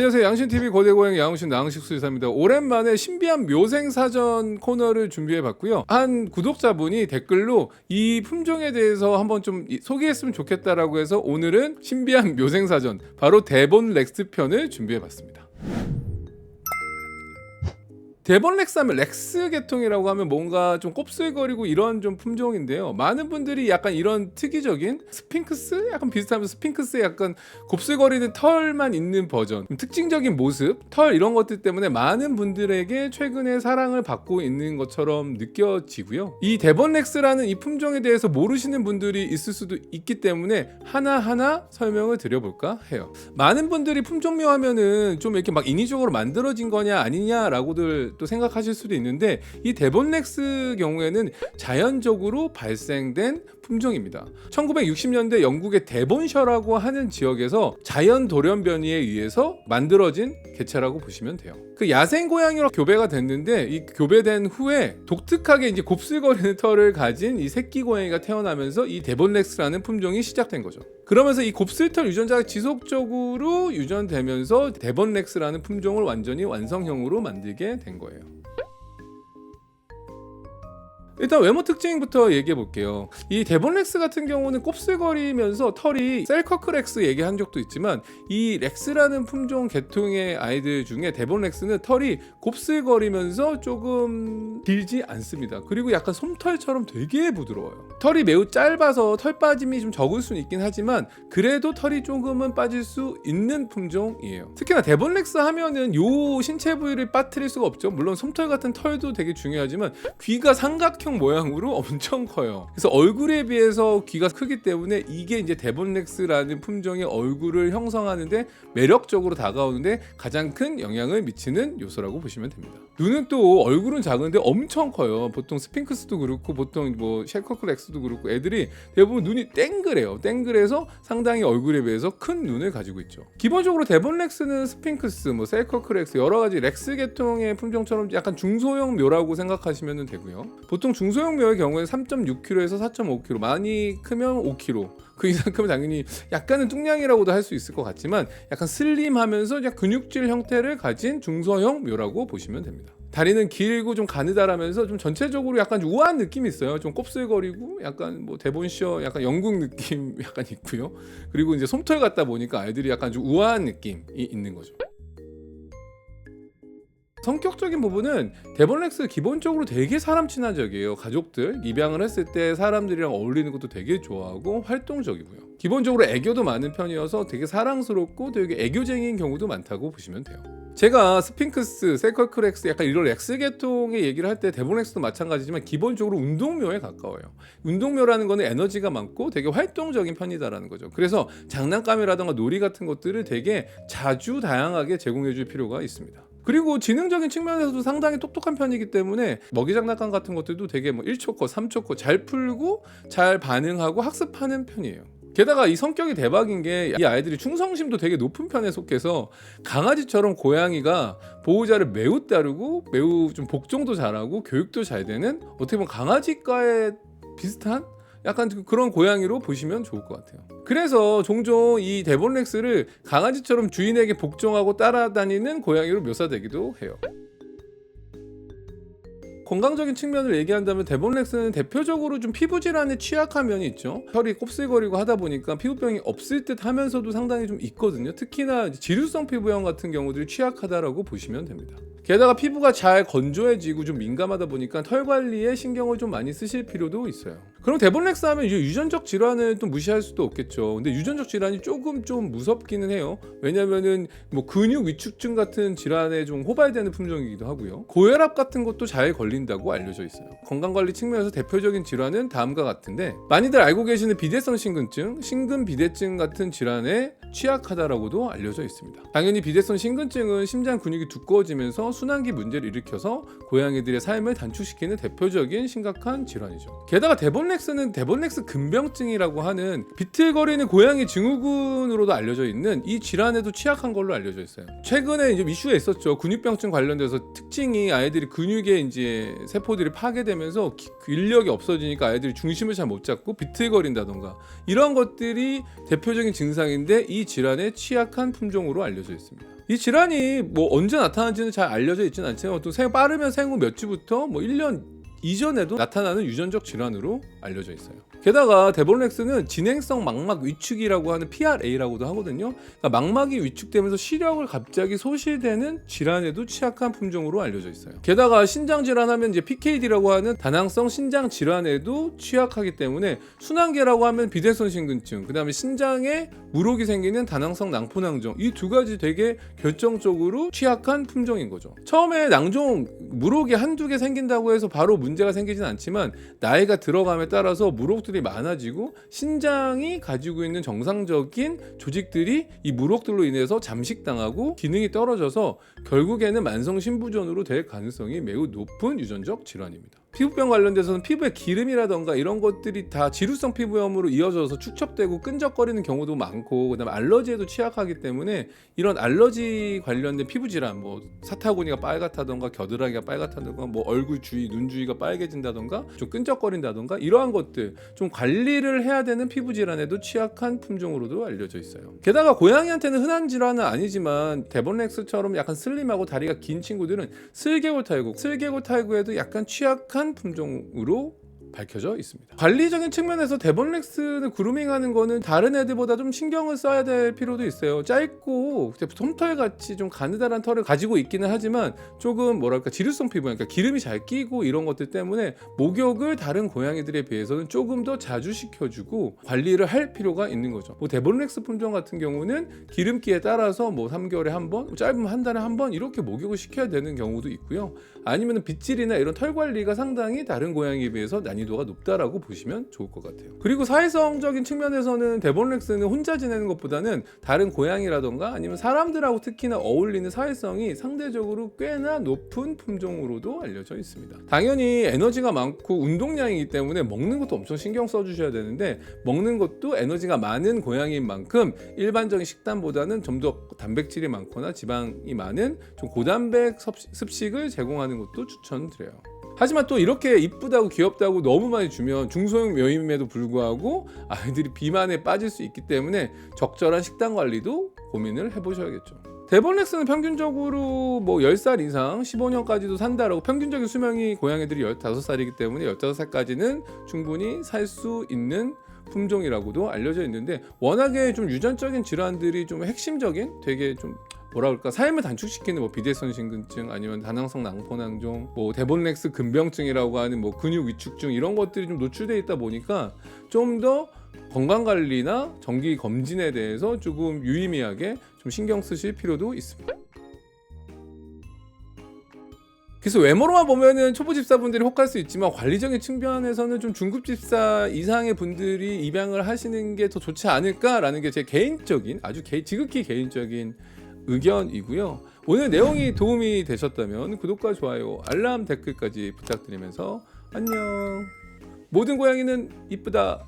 안녕하세요. 양신TV 고대고양 양신 나흥식 수의사입니다. 오랜만에 신비한 묘생사전 코너를 준비해봤고요. 한 구독자분이 댓글로 이 품종에 대해서 한번 좀 소개했으면 좋겠다라고 해서 오늘은 신비한 묘생사전 바로 데본 렉스 편을 준비해봤습니다. 데본 렉스 하면 렉스 계통이라고 하면 뭔가 좀 곱슬거리고 이런 좀 품종인데요. 많은 분들이 약간 이런 특이적인 스핑크스? 약간 비슷하면 스핑크스의 약간 곱슬거리는 털만 있는 버전, 특징적인 모습, 털 이런 것들 때문에 많은 분들에게 최근에 사랑을 받고 있는 것처럼 느껴지고요. 이 데본 렉스라는 이 품종에 대해서 모르시는 분들이 있을 수도 있기 때문에 하나하나 설명을 드려볼까 해요. 많은 분들이 품종묘 하면은 좀 이렇게 막 인위적으로 만들어진 거냐 아니냐라고들 또 생각하실 수도 있는데, 이 데본 렉스 경우에는 자연적으로 발생된 품종입니다. 1960년대 영국의 데본셔라고 하는 지역에서 자연 돌연변이에 의해서 만들어진 개체라고 보시면 돼요. 그 야생 고양이로 교배가 됐는데, 이 교배된 후에 독특하게 이제 곱슬거리는 털을 가진 이 새끼 고양이가 태어나면서 이 데본 렉스라는 품종이 시작된 거죠. 그러면서 이 곱슬털 유전자가 지속적으로 유전되면서 데본 렉스라는 품종을 완전히 완성형으로 만들게 된 거예요. 일단 외모 특징부터 얘기해 볼게요. 이 데본 렉스 같은 경우는 곱슬거리면서 털이 셀커크 렉스 얘기한 적도 있지만, 이 렉스라는 품종 계통의 아이들 중에 데본 렉스는 털이 곱슬거리면서 조금 길지 않습니다. 그리고 약간 솜털처럼 되게 부드러워요. 털이 매우 짧아서 털 빠짐이 좀 적을 수는 있긴 하지만 그래도 털이 조금은 빠질 수 있는 품종이에요. 특히나 데본 렉스 하면은 요 신체 부위를 빠뜨릴 수가 없죠. 물론 솜털 같은 털도 되게 중요하지만 귀가 삼각형 모양으로 엄청 커요. 그래서 얼굴에 비해서 귀가 크기 때문에 이게 이제 데본 렉스라는 품종의 얼굴을 형성하는데 매력적으로 다가오는데 가장 큰 영향을 미치는 요소라고 보시면 됩니다. 눈은 또 얼굴은 작은데 엄청 커요. 보통 스핑크스도 그렇고 보통 뭐 쉘커크 렉스도 그렇고 애들이 대부분 눈이 땡그래요. 땡그래서 상당히 얼굴에 비해서 큰 눈을 가지고 있죠. 기본적으로 데본 렉스는 스핑크스, 뭐 셀커크 렉스 여러 가지 렉스 계통의 품종처럼 약간 중소형 묘라고 생각하시면 되고요. 보통 중소형 묘의 경우에는 3.6kg에서 4.5kg, 많이 크면 5kg, 그 이상 크면 당연히 약간은 뚱냥이라고도 할 수 있을 것 같지만 약간 슬림하면서 근육질 형태를 가진 중소형 묘라고 보시면 됩니다. 다리는 길고 좀 가느다라면서 좀 전체적으로 약간 우아한 느낌이 있어요. 좀 곱슬거리고 약간 뭐 데본셔 약간 영국 느낌 약간 있고요. 그리고 이제 솜털 같다 보니까 아이들이 약간 좀 우아한 느낌이 있는 거죠. 성격적인 부분은 데본 렉스 기본적으로 되게 사람 친화적이에요. 가족들 입양을 했을 때 사람들이랑 어울리는 것도 되게 좋아하고 활동적이고요. 기본적으로 애교도 많은 편이어서 되게 사랑스럽고 되게 애교쟁이인 경우도 많다고 보시면 돼요. 제가 스핑크스, 셀커크 렉스 약간 이런 렉스 계통의 얘기를 할 때 데본 렉스도 마찬가지지만 기본적으로 운동묘에 가까워요. 운동묘라는 거는 에너지가 많고 되게 활동적인 편이다라는 거죠. 그래서 장난감이라든가 놀이 같은 것들을 되게 자주 다양하게 제공해 줄 필요가 있습니다. 그리고 지능적인 측면에서도 상당히 똑똑한 편이기 때문에 먹이 장난감 같은 것들도 되게 뭐 1초컷, 3초컷 잘 풀고 잘 반응하고 학습하는 편이에요. 게다가 이 성격이 대박인 게 이 아이들이 충성심도 되게 높은 편에 속해서 강아지처럼 고양이가 보호자를 매우 따르고 매우 좀 복종도 잘하고 교육도 잘 되는, 어떻게 보면 강아지과의 비슷한 약간 그런 고양이로 보시면 좋을 것 같아요. 그래서 종종 이 데본 렉스를 강아지처럼 주인에게 복종하고 따라다니는 고양이로 묘사되기도 해요. 건강적인 측면을 얘기한다면 데본 렉스는 대표적으로 좀 피부 질환에 취약한 면이 있죠. 털이 곱슬거리고 하다 보니까 피부병이 없을 듯 하면서도 상당히 좀 있거든요. 특히나 지루성 피부염 같은 경우들이 취약하다라고 보시면 됩니다. 게다가 피부가 잘 건조해지고 좀 민감하다 보니까 털 관리에 신경을 좀 많이 쓰실 필요도 있어요. 그럼 데본 렉스 하면 이제 유전적 질환을 또 무시할 수도 없겠죠. 근데 유전적 질환이 조금 좀 무섭기는 해요. 왜냐면은 뭐 근육 위축증 같은 질환에 좀 호발되는 품종이기도 하고요. 고혈압 같은 것도 잘 걸린다고 알려져 있어요. 건강관리 측면에서 대표적인 질환은 다음과 같은데, 많이들 알고 계시는 비대성 심근증, 심근비대증 같은 질환에 취약하다라고도 알려져 있습니다. 당연히 비대성 심근증은 심장 근육이 두꺼워지면서 순환기 문제를 일으켜서 고양이들의 삶을 단축시키는 대표적인 심각한 질환이죠. 게다가 데본 데본렉스는 데본렉스 근병증이라고 하는 비틀거리는 고양이 증후군으로도 알려져 있는 이 질환에도 취약한 걸로 알려져 있어요. 최근에 이제 이슈가 있었죠. 근육병증 관련돼서 특징이 아이들이 근육에 이제 세포들이 파괴되면서 근력이 없어지니까 아이들이 중심을 잘 못 잡고 비틀거린다던가 이런 것들이 대표적인 증상인데 이 질환에 취약한 품종으로 알려져 있습니다. 이 질환이 뭐 언제 나타나는지는 잘 알려져 있지는 않지만 또 빠르면 생후 몇 주부터 뭐 1년 이전에도 나타나는 유전적 질환으로 알려져 있어요. 게다가 데본렉스는 진행성 망막 위축이라고 하는 PRA라고도 하거든요. 그러니까 망막이 위축되면서 시력을 갑자기 소실되는 질환에도 취약한 품종으로 알려져 있어요. 게다가 신장 질환하면 이제 PKD라고 하는 다낭성 신장 질환에도 취약하기 때문에 순환계라고 하면 비대선 신근증, 그다음에 신장에 물혹이 생기는 다낭성 낭포낭종, 이 두 가지 되게 결정적으로 취약한 품종인 거죠. 처음에 낭종 물혹이 한두 개 생긴다고 해서 바로 문제가 생기진 않지만 나이가 들어감에 따라서 물혹들이 많아지고 신장이 가지고 있는 정상적인 조직들이 이 물혹들로 인해서 잠식당하고 기능이 떨어져서 결국에는 만성 신부전으로 될 가능성이 매우 높은 유전적 질환입니다. 피부병 관련돼서는 피부에 기름이라던가 이런 것들이 다 지루성 피부염으로 이어져서 축적되고 끈적거리는 경우도 많고, 그다음에 알러지에도 취약하기 때문에 이런 알러지 관련된 피부 질환, 뭐 사타구니가 빨갛다던가 겨드랑이가 빨갛다던가 뭐 얼굴 주위, 눈 주위가 빨개진다던가 좀 끈적거린다던가 이러한 것들 좀 관리를 해야 되는 피부 질환에도 취약한 품종으로도 알려져 있어요. 게다가 고양이한테는 흔한 질환은 아니지만 데본렉스처럼 약간 슬림하고 다리가 긴 친구들은 슬개골 탈구에도 약간 취약한 품종으로 밝혀져 있습니다. 관리적인 측면에서 데본렉스는 그루밍하는 거는 다른 애들보다 좀 신경을 써야 될 필요도 있어요. 짧고 솜털 같이 좀 가느다란 털을 가지고 있기는 하지만 조금 뭐랄까 지루성 피부, 그러니까 기름이 잘 끼고 이런 것들 때문에 목욕을 다른 고양이들에 비해서는 조금 더 자주 시켜주고 관리를 할 필요가 있는 거죠. 뭐 데본렉스 품종 같은 경우는 기름기에 따라서 뭐 3개월에 한 번, 짧으면 한 달에 한 번 이렇게 목욕을 시켜야 되는 경우도 있고요. 아니면 빗질이나 이런 털 관리가 상당히 다른 고양이에 비해서 난이도가 높다라고 보시면 좋을 것 같아요. 그리고 사회성적인 측면에서는 데본렉스는 혼자 지내는 것보다는 다른 고양이라던가 아니면 사람들하고 특히나 어울리는 사회성이 상대적으로 꽤나 높은 품종으로도 알려져 있습니다. 당연히 에너지가 많고 운동량이기 때문에 먹는 것도 엄청 신경 써주셔야 되는데, 먹는 것도 에너지가 많은 고양이인 만큼 일반적인 식단보다는 좀 더 단백질이 많거나 지방이 많은 좀 고단백 습식을 제공하는 것도 추천드려요. 하지만 또 이렇게 이쁘다고 귀엽다고 너무 많이 주면 중소형 묘임에도 불구하고 아이들이 비만에 빠질 수 있기 때문에 적절한 식단 관리도 고민을 해보셔야겠죠. 데본렉스는 평균적으로 뭐 10살 이상 15년까지도 산다라고, 평균적인 수명이 고양이들이 15살이기 때문에 15살까지는 충분히 살 수 있는 품종이라고도 알려져 있는데, 워낙에 좀 유전적인 질환들이 좀 핵심적인 되게 좀 뭐라 그럴까, 삶을 단축시키는 뭐 비대선 신근증 아니면 다낭성 낭포낭종, 뭐 데본렉스 근병증이라고 하는 뭐 근육 위축증 이런 것들이 좀 노출되어 있다 보니까 좀 더 건강관리나 정기 검진에 대해서 조금 유의미하게 좀 신경 쓰실 필요도 있습니다. 그래서 외모로만 보면은 초보 집사분들이 혹할 수 있지만 관리적인 측면에서는 좀 중급 집사 이상의 분들이 입양을 하시는 게 더 좋지 않을까라는 게 제 개인적인, 아주 지극히 개인적인 의견이고요. 오늘 내용이 도움이 되셨다면 구독과 좋아요, 알람, 댓글까지 부탁드리면서 안녕. 모든 고양이는 이쁘다.